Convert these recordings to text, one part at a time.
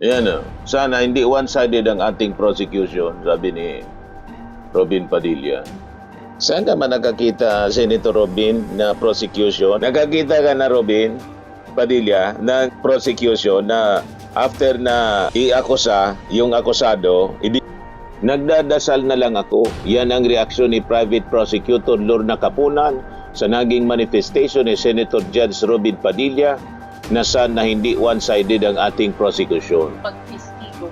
Yan o. Sana hindi one-sided ang ating prosecution, sabi ni Robin Padilla. Saan ka man nakakita, Senator Robin, na prosecution? Nakakita ka na, Robin Padilla, ng prosecution na after na i-akusa yung akusado, nagdadasal na lang ako. Yan ang reaksyon ni Private Prosecutor Lorna Capunan sa naging manifestation ni Senator Judge Robin Padilla na sana hindi one-sided ang ating prosecution. Pagpistigo.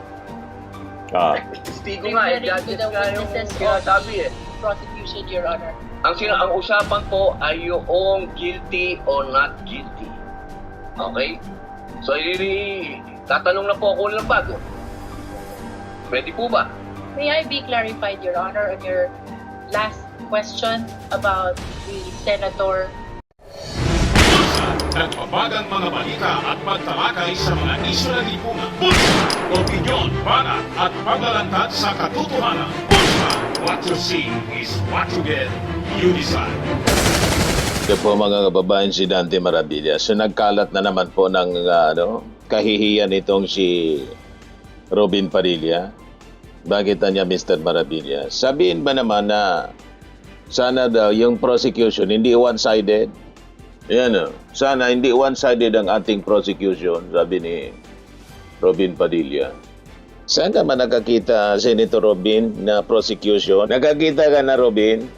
Testigo nga, Referring to judges the nga yung witnesses of sinasabi the prosecution, Your Honor. Ang usapan po ay yung guilty or not guilty. Okay? So, tatanong na po ako ng bago. Pwede po ba? May I be clarified, Your Honor, on your last question about the senator? Nagbabagang mga balita at pagtalakay sa mga isyu ng lipunan. Bulsa, opinyon, banat at paglalantad sa katotohanan. Bulsa, what you see is what you get. You decide. Ito po mga kababayan, si Dante Marabilia. So nagkalat na naman po ng kahihiyan itong si Robin Padilla. Bakit niya Mr. Marabilia? Sabihin ba naman na sana daw yung prosecution hindi one-sided? Yan o. Sana hindi one-sided ang ating prosecution, sabi ni Robin Padilla. Saan ka man nakakita, Senator Robin, na prosecution? Nakakita ka na, Robin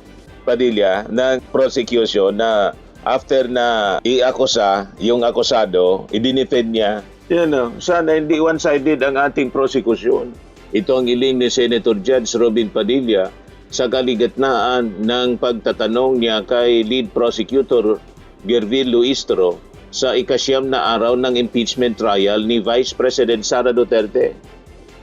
Padilla, ng prosecution na after na i-akusa yung akusado, i-defend niya. Yan o. Sana hindi one-sided ang ating prosecution. Ito ang iling ni Senator Judge Robin Padilla sa kaligatnaan ng pagtatanong niya kay lead prosecutor Gervil Luistro sa ikasyam na araw ng impeachment trial ni Vice President Sara Duterte.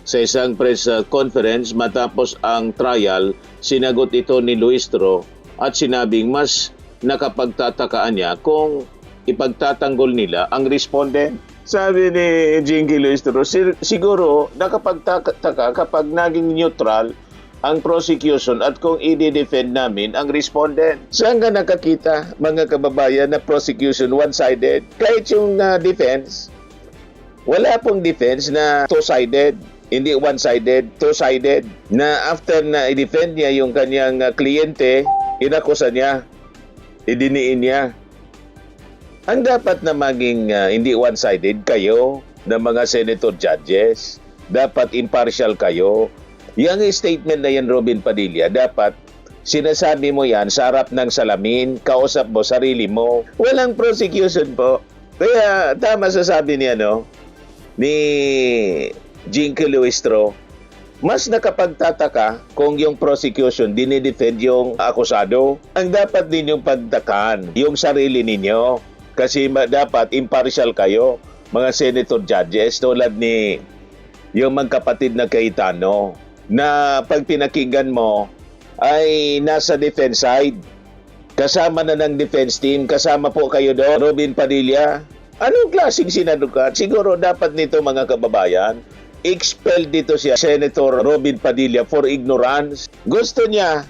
Sa isang press conference matapos ang trial, sinagot ito ni Luistro at sinabing mas nakapagtatakaan niya kung ipagtatanggol nila ang respondent. Sabi ni Jinky Luistro, siguro nakapagtaka kapag naging neutral ang prosecution at kung i-defend namin ang respondent. Saan ka nakakita, mga kababayan, na prosecution one-sided? Kahit yung defense, wala pong defense na two-sided. Hindi one-sided, two-sided. Na after na i-defend niya yung kanyang kliyente, inakusa niya, idiniin niya. Ang dapat na maging hindi one-sided kayo ng mga senator judges. Dapat impartial kayo. Yung statement na yan, Robin Padilla, dapat sinasabi mo yan sa harap ng salamin, kausap mo sarili mo. Walang prosecution po. Kaya tama sasabi niya, ni Jinky Luistro, mas nakapagtataka kung yung prosecution dinidefend yung akusado. Ang dapat din yung pagtakan, yung sarili ninyo. Kasi dapat impartial kayo, mga senator judges, tulad ni yung magkapatid na Cayetano, na pag pinakinggan mo ay nasa defense side. Kasama na ng defense team, kasama po kayo doon, Robin Padilla. Anong klaseng sinadukat? Siguro dapat nito mga kababayan, expel dito siya, Senator Robin Padilla, for ignorance. Gusto niya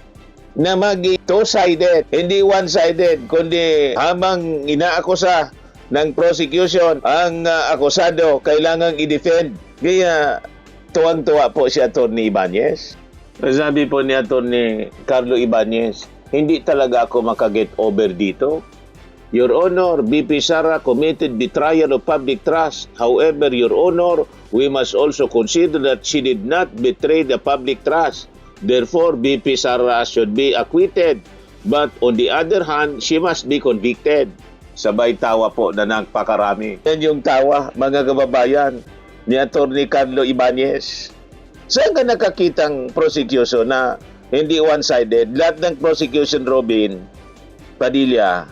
na maging two-sided, hindi one-sided, kundi habang inaakusa ng prosecution ang akusado, kailangang i-defend. Kaya tuwang-tuwa po si Atty. Ibanez. Sabi po ni Atty. Carlo Ibanez, hindi talaga ako makaget over dito. Your Honor, BP Sara committed betrayal of public trust. However, Your Honor, we must also consider that she did not betray the public trust. Therefore, BP Sara should be acquitted. But on the other hand, she must be convicted. Sabay tawa po na nagpakarami. Yan yung tawa, mga kababayan, ni Atty. Carlo Ibanez. Saan ka nakakitang prosecution na hindi one-sided? Lahat ng prosecution, Robin Padilla,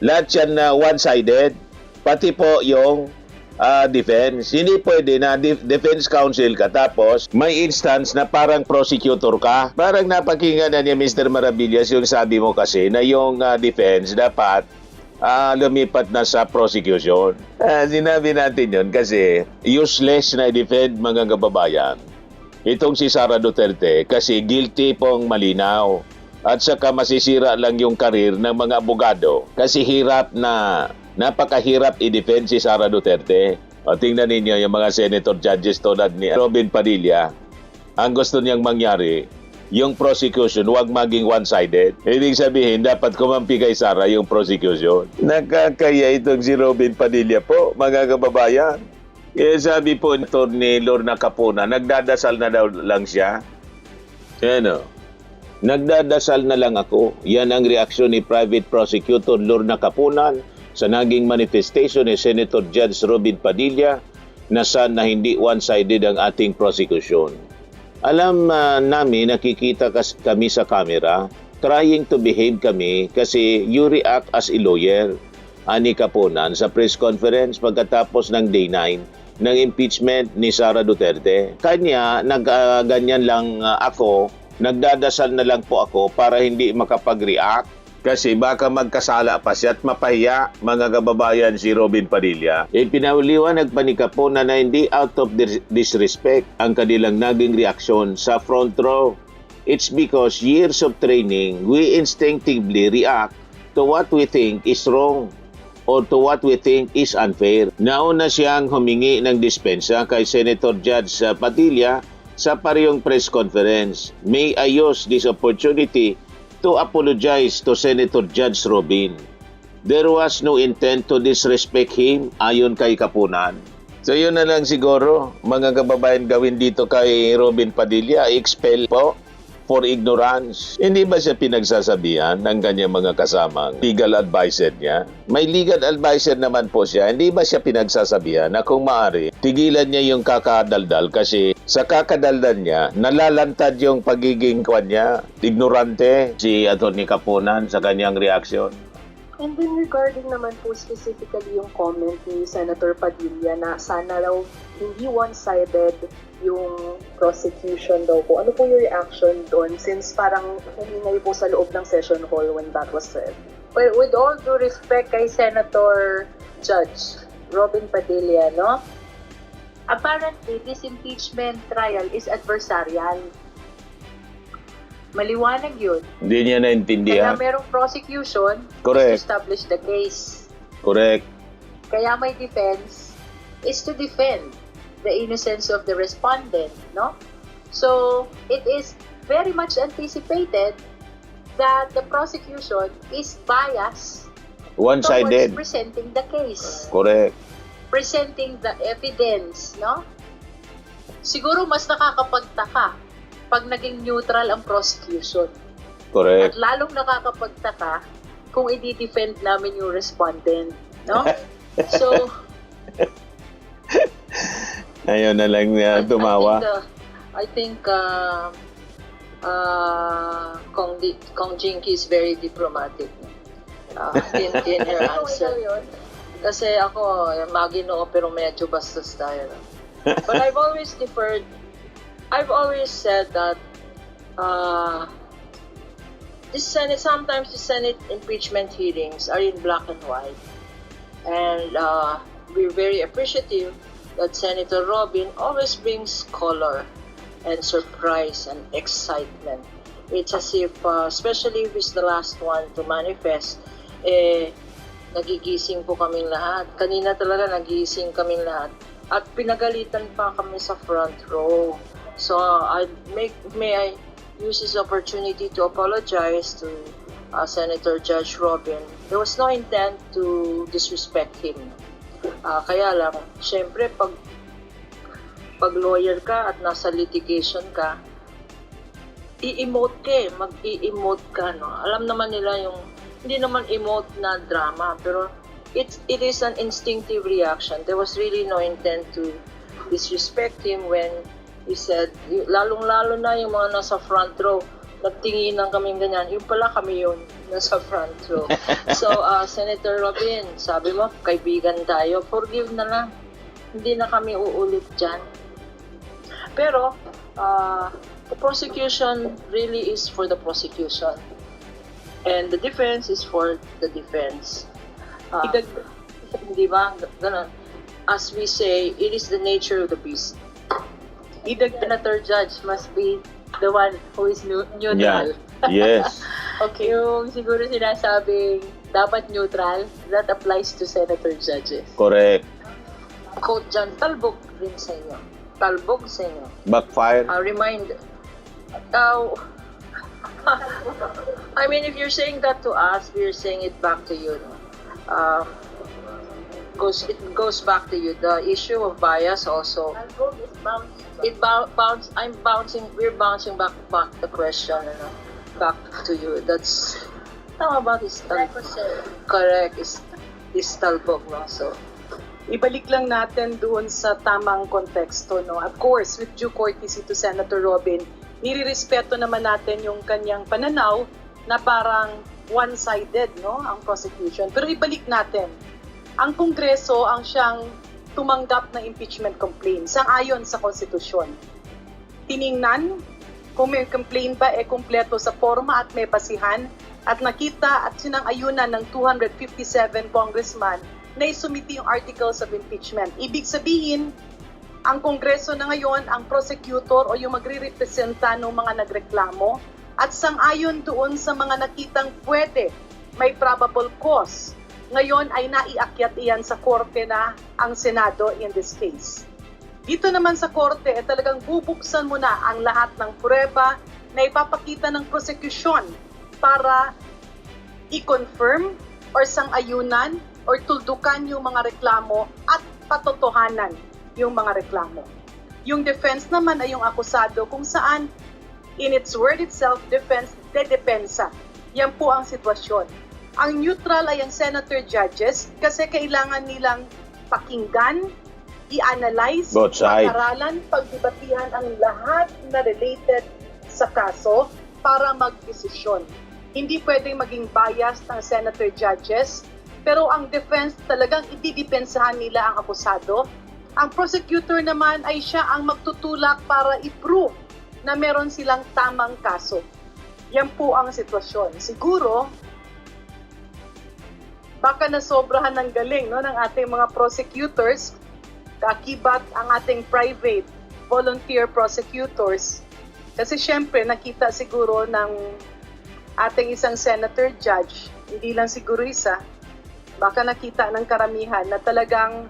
lahat yan na one-sided. Pati po yung defense. Hindi pwede na defense counsel ka tapos may instance na parang prosecutor ka. Parang napakinggan na niya Mr. Maravillas yung sabi mo kasi na yung defense dapat lumipat na sa prosecution. Sinabi natin yun kasi useless na i-defend mga kababayan itong si Sara Duterte kasi guilty pong malinaw. At saka masisira lang yung karir ng mga abogado kasi napakahirap i-defend si Sara Duterte. O tingnan ninyo yung mga senator judges tulad ni Robin Padilla. Ang gusto niyang mangyari, yung prosecution huwag maging one-sided. Ibig sabihin, dapat kumampi kay Sara yung prosecution. Nakakaya itong si Robin Padilla po, mga kababayan. Kaya sabi po ni Lorna Capona, nagdadasal na daw lang siya. Ano? Nagdadasal na lang ako. Yan ang reaksyon ni Private Prosecutor Lorna Capona sa naging manifestation ni Senator Judge Robin Padilla na sana hindi one-sided ang ating prosecution. Alam namin, nakikita kami sa camera, trying to behave kami kasi you react as a lawyer. Ani Caponan sa press conference pagkatapos ng day 9 ng impeachment ni Sara Duterte. Kanya, ganyan lang ako, nagdadasal na lang po ako para hindi makapag-react. Kasi baka magkasala pa siya at mapahiya, mga kababayan, si Robin Padilla. Pinauliwanag pa ni Capona na hindi out of disrespect ang kanilang naging reaksyon sa front row. It's because years of training, we instinctively react to what we think is wrong or to what we think is unfair. Nauna siyang humingi ng dispensa kay Senator Judge Padilla sa parehong press conference. May I use this opportunity to apologize to Senator Judge Robin. There was no intent to disrespect him ayon kay Caponan. So yun na lang siguro, mga kababayan, gawin dito kay Robin Padilla, expel po for ignorance. Hindi ba siya pinagsasabihan ng kanyang mga kasamang legal advisor niya? May legal advisor naman po siya. Hindi ba siya pinagsasabihan na kung maaari, tigilan niya yung kakadaldal kasi sa kakadaldal niya, nalalantad yung pagiging kanya, ignorante, si Atty. Caponan sa kanyang reaksyon. And then regarding naman po specifically yung comment ni Senator Padilla na sana raw hindi one-sided yung prosecution daw po. Ano po yung reaction doon since parang humingay po sa loob ng session hall when that was said? Well, with all due respect kay Senator Judge Robin Padilla, no? Apparently, this impeachment trial is adversarial. Maliwanag yun. Hindi niya Kaya naintindihan. merong prosecution Correct. to establish the case. Correct. Kaya may defense is to defend the innocence of the respondent, no? So, it is very much anticipated that the prosecution is biased towards One-sided. presenting the case, Correct. presenting the evidence, no? Siguro mas nakakapagtaka pag naging neutral ang prosecution. Correct. At lalong nakakapagtaka kung i-defend namin yung respondent, no? So, Ayun na lang tumawa. I think Kong Jinky is very diplomatic in her answer. Kasi ako, maginoo pero medyo bastos tayo. But I've always deferred. I've always said that sometimes the Senate impeachment hearings are in black and white. And we're very appreciative that Senator Robin always brings color and surprise and excitement. It's as if, especially if it's the last one to manifest, nagigising po kaming lahat. Kanina talaga nagigising kaming lahat. At pinagalitan pa kami sa front row. So, may I use this opportunity to apologize to Senator Judge Robin. There was no intent to disrespect him. Kaya lang, syempre, pag lawyer ka at nasa litigation ka, mag-i-emote ka, no? Alam naman nila yung, hindi naman emote na drama, pero it is an instinctive reaction. There was really no intent to disrespect him when he said, lalong-lalo na yung mga nasa front row, nagtinginan kaming ganyan, yung pala kami yun, nasa front row. So, Senator Robin, sabi mo, kaibigan tayo, forgive na lang. Hindi na kami uulit dyan. Pero, the prosecution really is for the prosecution. And the defense is for the defense. Di ba? Ganun. As we say, it is the nature of the beast. Either Senator Judge must be the one who is neutral. Yeah. Yes. Okay. Yung siguro sinasabing dapat neutral, that applies to Senator Judges. Correct. quote dyan, talbog rin sa inyo. Talbog sa inyo. Backfire? Remind, I mean, if you're saying that to us, we're saying it back to you. No? It goes back to you. The issue of bias also. We're bouncing back the question, back to you. That's tama ba is correct is talbog, no? So Ibalik lang natin doon sa tamang konteksto, no? Of course, with due courtesy to Senator Robin, nirirespeto naman natin yung kanyang pananaw na parang one-sided, no, ang prosecution. Pero ibalik natin, ang Kongreso ang siyang tumanggap ng impeachment complaint sang-ayon sa konstitusyon. Tiningnan kung may complaint ba kumpleto sa forma at may basihan at nakita at sinang-ayunan ng 257 congressman na isumiti yung articles of impeachment. Ibig sabihin, ang Kongreso na ngayon, ang prosecutor o yung magre-representa ng mga nagreklamo at sang-ayon doon sa mga nakitang pwede, may probable cause. Ngayon ay naiakyat iyan sa korte na ang Senado in this case. Dito naman sa korte, talagang bubuksan mo na ang lahat ng prueba na ipapakita ng prosecution para i-confirm or sang-ayunan or tuldukan yung mga reklamo at patotohanan yung mga reklamo. Yung defense naman ay yung akusado kung saan in its word itself, defense, dedepensa. Yan po ang sitwasyon. Ang neutral ay ang senator judges kasi kailangan nilang pakinggan, i-analyze, Both sides. pag-aralan, pagdebatihan ang lahat na related sa kaso para magdesisyon. Hindi pwedeng maging biased ang senator judges, pero ang defense talagang ididepensahan nila ang akusado. Ang prosecutor naman ay siya ang magtutulak para i-prove na meron silang tamang kaso. Yan po ang sitwasyon. Siguro, baka nasobrahan ng galing, no, ng ating mga prosecutors, kakibat ang ating private volunteer prosecutors. Kasi syempre, nakita siguro ng ating isang senator judge, hindi lang siguro isa, baka nakita ng karamihan na talagang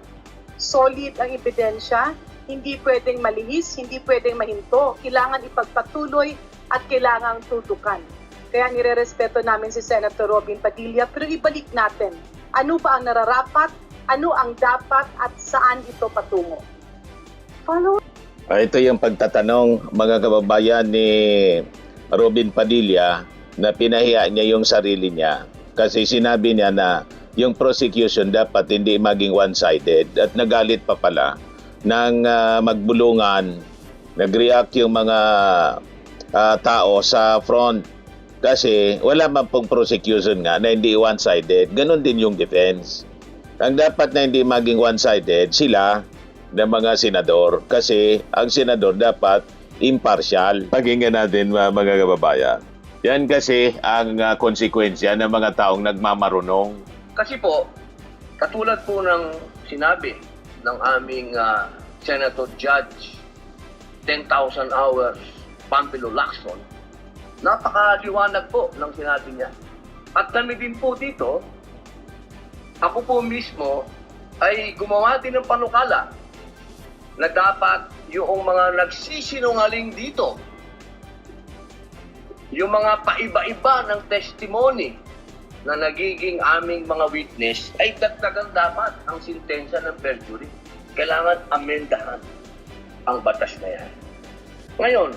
solid ang ebidensya, hindi pwedeng malihis, hindi pwedeng mahinto, kailangan ipagpatuloy at kailangang tutukan. Kaya nirerespeto namin si Senator Robin Padilla, pero ibalik natin, ano ba ang nararapat, ano ang dapat at saan ito patungo. Follow. Ito yung pagtatanong, mga kababayan, ni Robin Padilla na pinahiya niya yung sarili niya. Kasi sinabi niya na yung prosecution dapat hindi maging one-sided at nagalit pa pala ng magbulungan, nag-react yung mga tao sa front kasi wala man pong prosecution nga na hindi one-sided, ganun din yung defense. Ang dapat na hindi maging one-sided sila ng mga senador kasi ang senador dapat impartial. Pakinggan natin mga kababayan. Yan kasi ang konsekwensya ng mga taong nagmamarunong. Kasi po, katulad po ng sinabi ng aming Senator Judge, 10,000 hours, Pampilo Lacson, napakaliwanag po ng sinabi niya. At kami din po dito, ako po mismo ay gumawa din ng panukala na dapat yung mga nagsisinungaling dito, yung mga paiba-iba ng testimony na nagiging aming mga witness ay dagdagan dapat ang sintensya ng perjury. Kailangan amendahan ang batas na yan. Ngayon,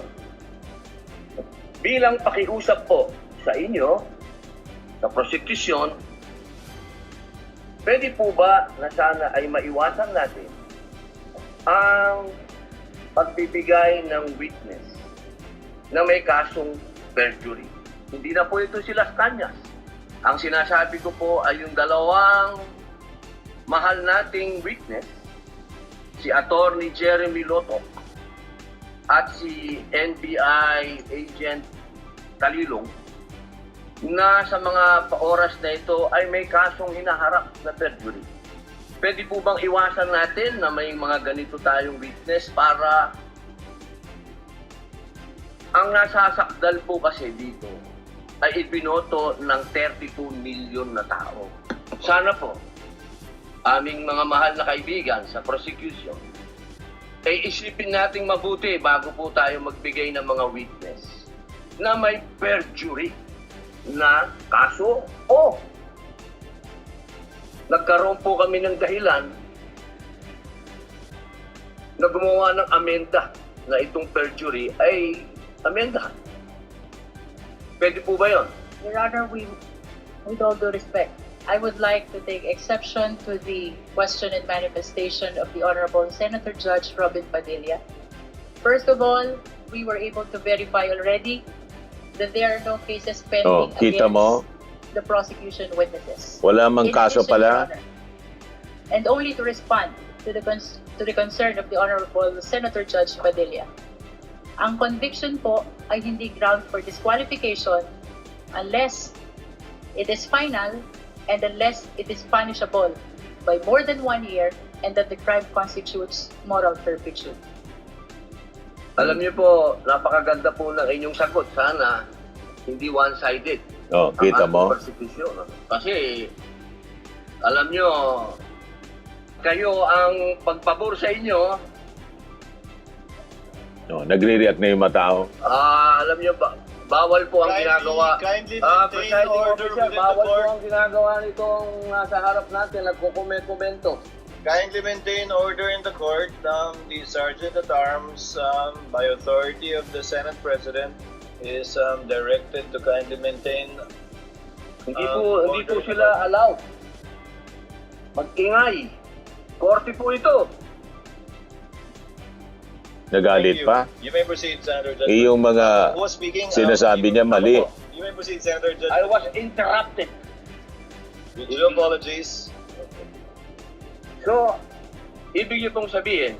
bilang pakiusap po sa inyo, sa prosecution, pwede po ba na sana ay maiwasan natin ang pagbibigay ng witness na may kasong perjury? Hindi na po ito si Las Cañas. Ang sinasabi ko po ay yung dalawang mahal nating witness, si Attorney Jeremy Lotok at si NBI Agent Talilong, na sa mga oras na ito ay may kasong hinaharap na perjury. Pwede po bang iwasan natin na may mga ganito tayong witness para ang nasasakdal po kasi dito ay ibinoto ng 32 million na tao. Sana po, aming mga mahal na kaibigan sa prosecution, ay isipin nating mabuti bago po tayo magbigay ng mga witness na may perjury na kaso o nagkaroon po kami ng dahilan na gumawa ng amenda na itong perjury ay amendahan. Pwede po ba yun? Your Honor, with all due respect, I would like to take exception to the question and manifestation of the Honorable Senator Judge Robin Padilla. First of all, we were able to verify already that there are no cases pending kita against mo? the prosecution witnesses. Wala mang In kaso addition, Your pala. Honor, and only to respond to the concern of the Honorable Senator Judge Padilla. Ang conviction po ay hindi ground for disqualification unless it is final and unless it is punishable by more than 1 year and that the crime constitutes moral turpitude. Alam niyo po, napakaganda po ng inyong sagot. Sana hindi one-sided. Oh, kita ang mo? ating persecution. Kasi, alam niyo, kayo ang pagpabor sa inyo, Oh, nagre-react na yung mga tao. alam niyo, bawal po ang ginagawa. Kindly Presiding maintain order officer, within the bawal po court. ang ginagawa nitong nasa harap natin, nagkukomento. Kindly maintain order in the court. The Sergeant at Arms, by authority of the Senate President, is directed to kindly maintain. Hindi po sila allowed. Mag-ingay. Korte po ito. Nagalit pa. You may proceed, Senator Judge. Yung mga Who was speaking? sinasabi niya mali. You may proceed, Senator Judge. I was interrupted. With due apologies. So, ibig niyo pong sabihin,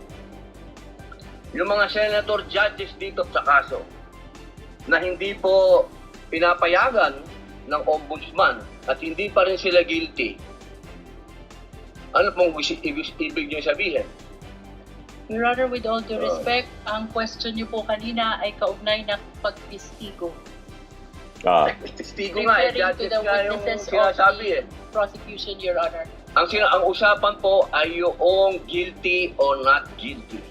yung mga senator judges dito sa kaso na hindi po pinapayagan ng ombudsman at hindi pa rin sila guilty, ano pong ibig niyo sabihin? Your Honor, with all due respect, ang question niyo po kanina ay kaugnay ng pagpistigo. Ah, Testigo nga, Referring to judges the nga yung witnesses of sinasabi the prosecution, Your Honor. Ang usapan po ay yung guilty or not guilty.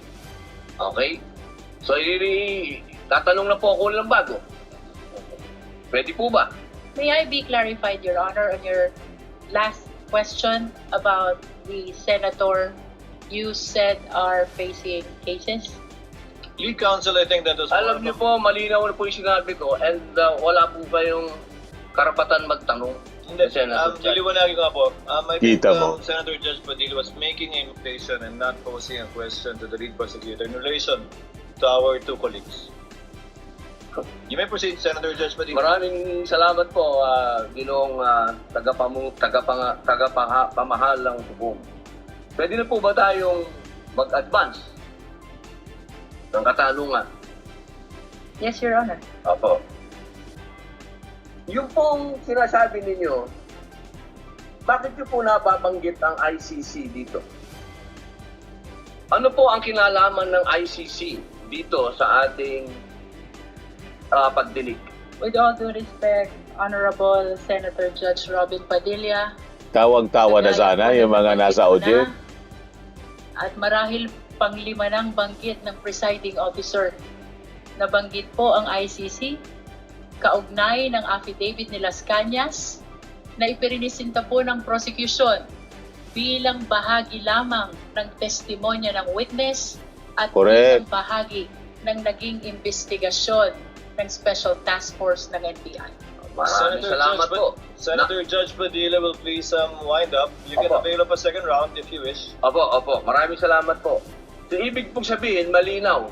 Okay? So, tatanong na po ako ng bago. Pwede po ba? May I be clarified, Your Honor, on your last question about the senator you said are facing cases? Lead counsel, I think that was Alam niyo po, malinaw na po yung sinabi ko and wala po kayong karapatan magtanong. Hindi, Senator Judge. niliwanagin ko nga po. I think Kita mo. Senator Judge Padilla was making a invitation and not posing a question to the lead prosecutor in relation to our two colleagues. You may proceed, Senator Judge Padilla. Maraming salamat po, Ginoong tagapamahal ng hukom. Pwede na po ba tayong mag-advance ng katanungan? Yes, Your Honor. Opo. Yung pong sinasabi ninyo, bakit nyo po nababanggit ang ICC dito? Ano po ang kinalaman ng ICC dito sa ating pagdinig? With all due respect, Honorable Senator Judge Robin Padilla, tawag-tawa na sana yung mga nasa audio. at marahil panglima ng banggit ng presiding officer. Nabanggit po ang ICC, kaugnay ng affidavit ni Las Cañas na ipirinisinta po ng prosecution bilang bahagi lamang ng testimonya ng witness at Correct. bilang bahagi ng naging investigasyon ng Special Task Force ng NBI. Maraming salamat po. Senator Judge Padilla will please wind up. You can Opo. avail of a second round if you wish. Opo. Maraming salamat po. So, ibig pong sabihin, malinaw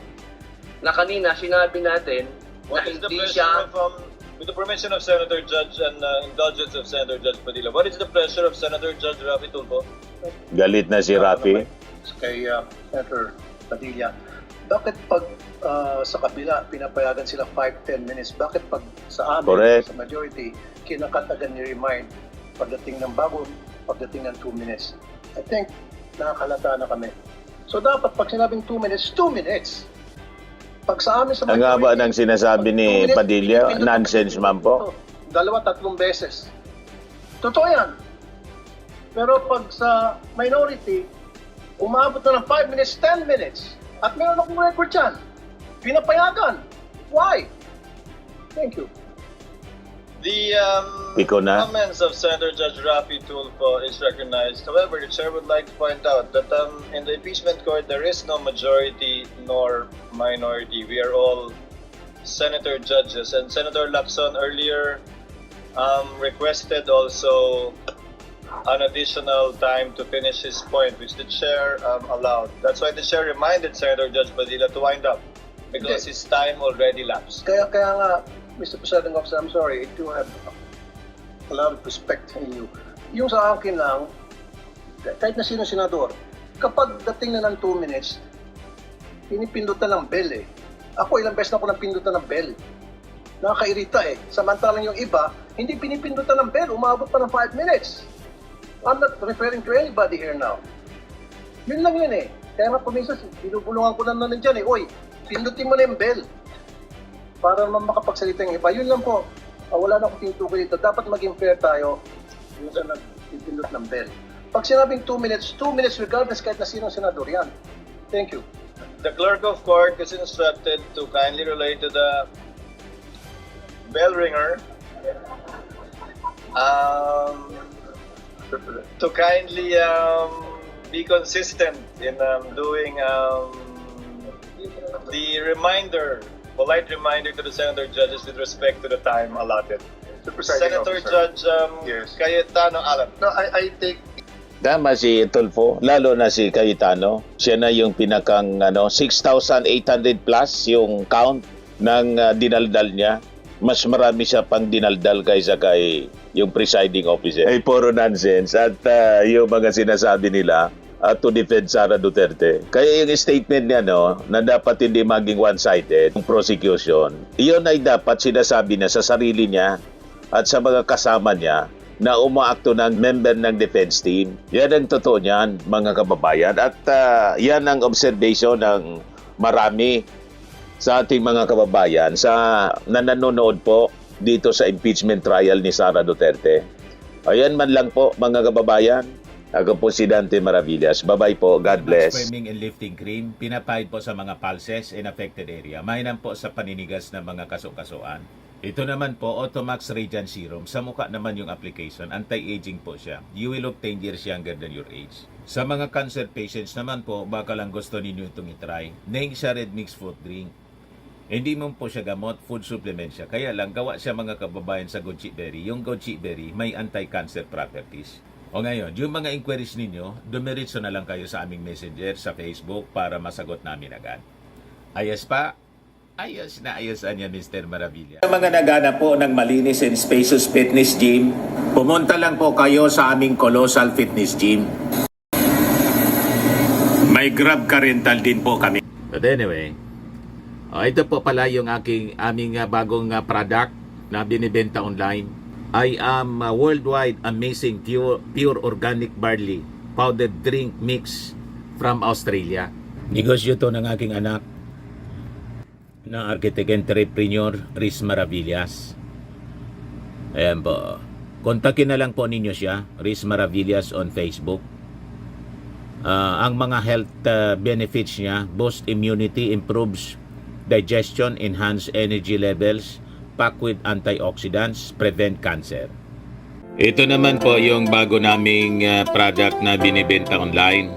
na kanina sinabi natin na What is the hindi pleasure siya... of, with the permission of Senator Judge and indulgence of Senator Judge Padilla, what is the pleasure of Senator Judge Rafi Tulfo? Galit na si Rafi. Kay Senator Padilla, bakit pag sa kabila pinapayagan sila 5-10 minutes, bakit pag sa amin, Correct. sa majority, kinakatagan ni remind pagdating ng pagdating ng 2 minutes? I think nakakalata na kami. So dapat pag sinabing 2 minutes, 2 minutes. Pag sa amin sa Ang haba ng sinasabi ni 2 minutes, Padilla, pindutin- nonsense man po. 2-3 beses. Totoo yan. Pero pag sa minority, umabot na ng 5 minutes, 10 minutes. At meron akong record dyan. Pinapayagan. Why? Thank you. The Ikaw na. comments of Senator Judge Rafi Tulfo is recognized. However, the chair would like to point out that in the impeachment court, there is no majority nor minority. We are all senator judges. And Senator Lacson earlier requested also an additional time to finish his point, which the chair allowed. That's why the chair reminded Senator Judge Padilla to wind up because his time already lapsed. Kaya nga, Mr. President Officer, I'm sorry, I do have a lot of respect in you. Yung sa akin lang, kahit na sino senador, kapag dating na ng 2 minutes, pinipindutan ng bell eh. Ako, ilang beses na ako napindutan ng bell. Nakakairita eh. Samantalang yung iba, hindi pinipindutan ng bell, umabot pa ng 5 minutes. I'm not referring to anybody here now. Yun lang yun eh. Kaya nga pumisas, binubulungan ko lang na nandiyan eh. Oy, pindutin mo na yung bell. Para naman makapagsalita yung iba. Yun lang po. Wala na akong tinutukoy dito. Dapat maging fair tayo. Yung sa nagpindot ng bell. Pag sinabing 2 minutes regardless kahit na sinong senador yan. Thank you. The clerk of court is instructed to kindly relate to the bell ringer to kindly be consistent in doing the polite reminder to the senator judges with respect to the time allotted. Senator Judge Cayetano Alan. No, I take Tama si Tulfo, lalo na si Cayetano. Siya na yung pinakang 6,800 plus yung count ng dinaldal niya. Mas marami siya pang dinaldal kaysa kay yung presiding officer. Ay puro nonsense at yung mga sinasabi nila to defend Sara Duterte. Kaya yung statement niya na dapat hindi maging one-sided yung prosecution, iyon ay dapat sinasabi na sa sarili niya at sa mga kasama niya na umaakto ng member ng defense team. Yan ang totoo niyan, mga kababayan. At yan ang observation ng marami sa ating mga kababayan na nanonood po dito sa impeachment trial ni Sara Duterte. Ayan man lang po, mga kababayan. Ako po si Dante Maravillas. Bye-bye po. God bless. Swimming and lifting cream, pinapahid po sa mga pulses in affected area. Mainam po sa paninigas ng mga kaso-kasuan. Ito naman po, Automax Radiant Serum. Sa mukha naman yung application, anti-aging po siya. You will look 10 years younger than your age. Sa mga cancer patients naman po, baka lang gusto ninyo itong itry. Neng siya red mixed fruit drink. Hindi mo po siya gamot, food supplement siya. Kaya lang, gawa siya mga kababayan sa goji berry. Yung goji berry, may anti-cancer properties. O ngayon, yung mga inquiries ninyo, dumiritso na lang kayo sa aming messenger sa Facebook para masagot namin agad. Ayos pa? Ayos na ayos niya, Mr. Maravilla. Sa mga naghanap po ng malinis and spacious fitness gym, pumunta lang po kayo sa aming Colossal Fitness Gym. May Grab car rental din po kami. But anyway, ito po pala yung aming bagong product na binibenta online. I am worldwide amazing pure organic barley powdered drink mix from Australia. Negosyo to ng aking anak na architect entrepreneur Riz Maravillas. Ayan po. Kontakin na lang po ninyo siya, Riz Maravillas on Facebook. Ang mga health benefits niya, boost immunity, improves digestion, enhance energy levels, packed with antioxidants, prevent cancer. Ito naman po yung bago naming product na binibenta online.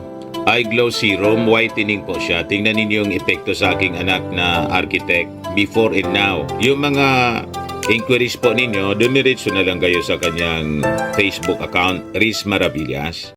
Eye Glow Serum, whitening po siya. Tingnan ninyo yung epekto sa aking anak na architect before and now. Yung mga inquiries po ninyo, dumiretso na lang kayo sa kanyang Facebook account, Riz Maravillas.